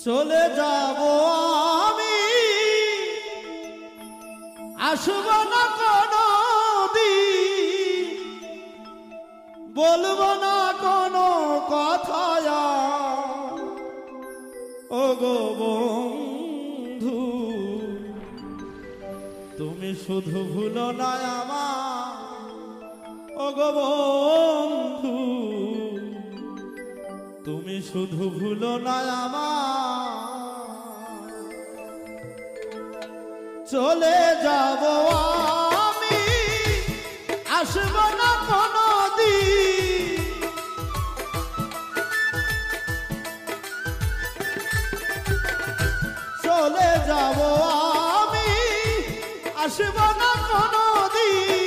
চলে যাব আমি, আসব না কোনো দিন, বলবো না কোনো কথা। ও গো বন্ধু, তুমি শুধু ভুলো না আমার। ও গো বন্ধু, তুমি শুধু ভুলো না আমার। চলে যাব আমি, আসব না কোনো দিন, চলে যাব আমি, আসব না কোনো দিন,